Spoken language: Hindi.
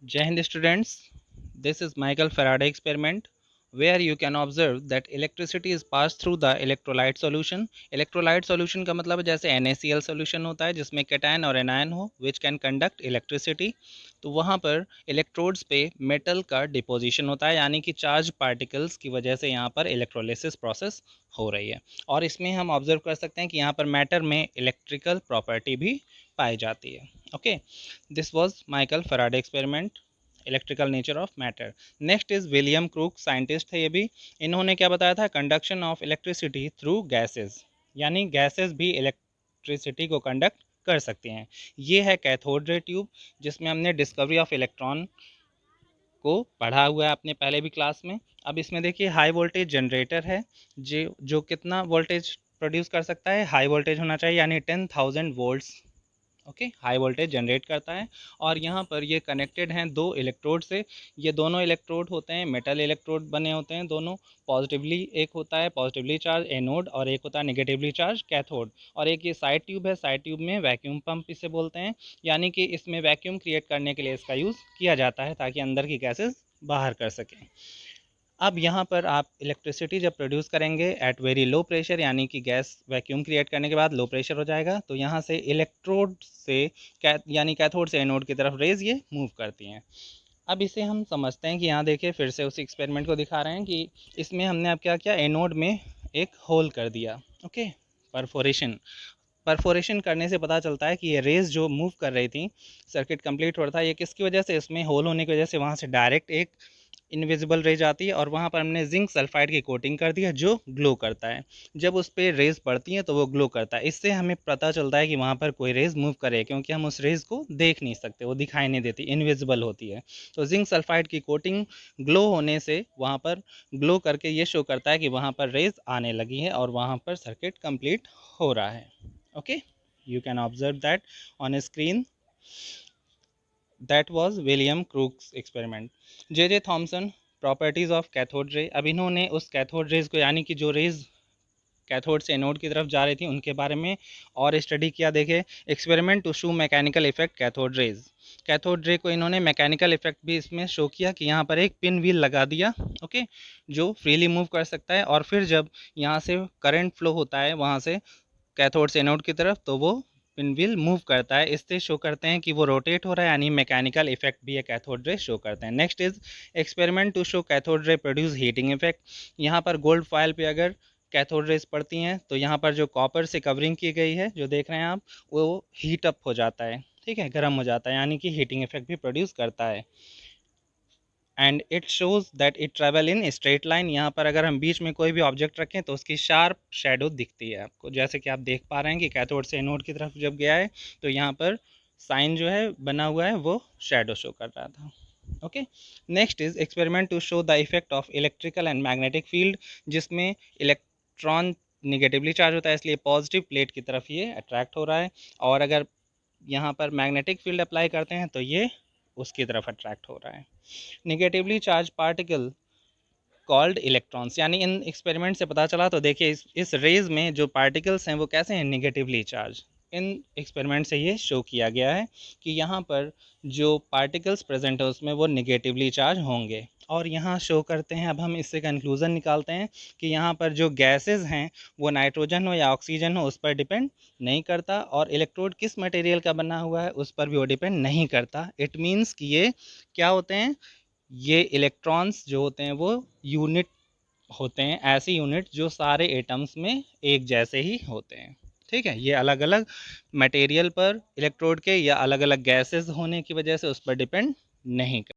Jai Hind students, this is Michael Faraday experiment where you can observe that electricity is passed through the electrolyte solution. Electrolyte solution का मतलब है जैसे NaCl solution होता है जिसमें कैटायन और एनायन हो which can conduct electricity. तो वहाँ पर इलेक्ट्रोड्स पे मेटल का डिपोजिशन होता है यानी कि चार्ज पार्टिकल्स की वजह से यहाँ पर इलेक्ट्रोलिसिस प्रोसेस हो रही है और इसमें हम ऑब्जर्व कर सकते हैं कि यहाँ पर मैटर में इलेक्ट्रिकल प्रॉपर्टी भी पाई जाती है. Okay, this was Michael Faraday experiment, electrical nature of matter. Next is William crook, scientist है ये भी. इन्होंने क्या बताया था? Conduction of electricity through gases, यानी गैसेस भी इलेक्ट्रिसिटी को कंडक्ट कर सकते हैं. ये है कैथोड रे ट्यूब जिसमें हमने डिस्कवरी ऑफ इलेक्ट्रॉन को पढ़ा हुआ है अपने पहले भी क्लास में. अब इसमें देखिए हाई वोल्टेज जनरेटर है जो कितना वोल्टेज प्रोड्यूस कर सकता है? हाई वोल्टेज होना चाहिए यानी 10,000 volts. Okay, high voltage generate करता है और यहाँ पर ये कनेक्टेड हैं दो इलेक्ट्रोड से. ये दोनों इलेक्ट्रोड होते हैं मेटल इलेक्ट्रोड बने होते हैं दोनों. पॉजिटिवली एक होता है पॉजिटिवली चार्ज एनोड और एक होता है नेगेटिवली चार्ज कैथोड. और एक ये साइड ट्यूब है, साइड ट्यूब में वैक्यूम पंप इसे बोलते हैं, यानी कि इसमें वैक्यूम क्रिएट करने के लिए इसका यूज़ किया जाता है ताकि अंदर की गैसेस बाहर कर सकें. अब यहाँ पर आप इलेक्ट्रिसिटी जब प्रोड्यूस करेंगे एट वेरी लो प्रेशर, यानी कि गैस वैक्यूम क्रिएट करने के बाद लो प्रेशर हो जाएगा, तो यहाँ से इलेक्ट्रोड से यानी कैथोड से एनोड की तरफ रेज ये मूव करती हैं. अब इसे हम समझते हैं कि यहाँ देखिए फिर से उसी एक्सपेरिमेंट को दिखा रहे हैं कि इसमें हमने अब क्या किया, एनोड में एक होल कर दिया. ओके, परफोरेशन करने से पता चलता है कि ये रेज जो मूव कर रही थी, सर्किट कंप्लीट हो रहा था, ये किसकी वजह से? इसमें होल होने की वजह से वहाँ से डायरेक्ट एक इनविजिबल रेज आती है और वहाँ पर हमने जिंक सल्फाइड की कोटिंग कर दी है जो ग्लो करता है. जब उस पर रेज पड़ती हैं तो वो ग्लो करता है. इससे हमें पता चलता है कि वहाँ पर कोई रेज मूव करे, क्योंकि हम उस रेज को देख नहीं सकते, वो दिखाई नहीं देती, इनविजिबल होती है. तो जिंक सल्फाइड की कोटिंग ग्लो होने से वहाँ पर ग्लो करके ये शो करता है कि वहाँ पर रेज आने लगी है और वहाँ पर सर्किट कंप्लीट हो रहा है. Okay, you can observe that on a screen. That was William Crookes experiment. J.J. Thomson, properties of cathode ray. अब इन्होंने उस कैथोड रेज को, यानी कि जो रेज कैथोड से एनोड की तरफ जा रही थी, उनके बारे में और स्टडी किया. देखे, experiment to show mechanical effect cathode rays. Cathode ray को इन्होंने मैकेनिकल इफेक्ट भी इसमें शो किया कि यहाँ पर एक पिन व्हील लगा दिया. ओके, जो फ्रीली मूव कर सकता है और फिर जब यहाँ से करंट फ्लो होता है वहाँ से कैथोड से एनोड की तरफ, तो वो पिन व्हील मूव करता है. इससे शो करते हैं कि वो रोटेट हो रहा है, यानी मैकेनिकल इफेक्ट भी है कैथोड रे शो करते हैं. Next is experiment to show cathode ray produce heating effect. यहाँ पर गोल्ड फॉयल पे अगर कैथोड रेज पड़ती हैं तो यहाँ पर जो कॉपर से कवरिंग की गई है जो देख रहे हैं आप, वो हीट अप हो जाता है, ठीक है, गर्म हो जाता है, यानी कि हीटिंग इफेक्ट भी प्रोड्यूस करता है. And it shows that it travel in straight line. यहाँ पर अगर हम बीच में कोई भी ऑब्जेक्ट रखें तो उसकी शार्प शेडो दिखती है आपको, जैसे कि आप देख पा रहे हैं कि कैथोड से एनोड की तरफ जब गया है तो यहाँ पर साइन जो है बना हुआ है वो शेडो शो कर रहा था. Okay, next is experiment to show the effect of electrical and magnetic field, जिसमें इलेक्ट्रॉन निगेटिवली चार्ज होता है इसलिए पॉजिटिव प्लेट की तरफ ये अट्रैक्ट हो रहा है, और अगर यहाँ पर मैग्नेटिक फील्ड अप्लाई करते हैं तो ये उसकी तरफ अट्रैक्ट हो रहा है. Negatively charge particle called electrons, यानी इन एक्सपेरिमेंट से पता चला. तो देखिए इस रेज में जो पार्टिकल्स हैं वो कैसे हैं? Negatively charge. इन एक्सपेरिमेंट से ये शो किया गया है कि यहाँ पर जो पार्टिकल्स प्रेजेंट है उसमें वो निगेटिवली चार्ज होंगे. और यहाँ शो करते हैं, अब हम इससे कंक्लूज़न निकालते हैं कि यहाँ पर जो गैसेस हैं वो नाइट्रोजन हो या ऑक्सीजन हो उस पर डिपेंड नहीं करता, और इलेक्ट्रोड किस मटेरियल का बना हुआ है उस पर भी वो डिपेंड नहीं करता. इट मीन्स कि ये क्या होते हैं? ये इलेक्ट्रॉन्स जो होते हैं वो यूनिट होते हैं, ऐसी यूनिट जो सारे एटम्स में एक जैसे ही होते हैं. ठीक है, ये अलग अलग मटेरियल पर इलेक्ट्रोड के या अलग अलग गैसेस होने की वजह से उस पर डिपेंड नहीं करते.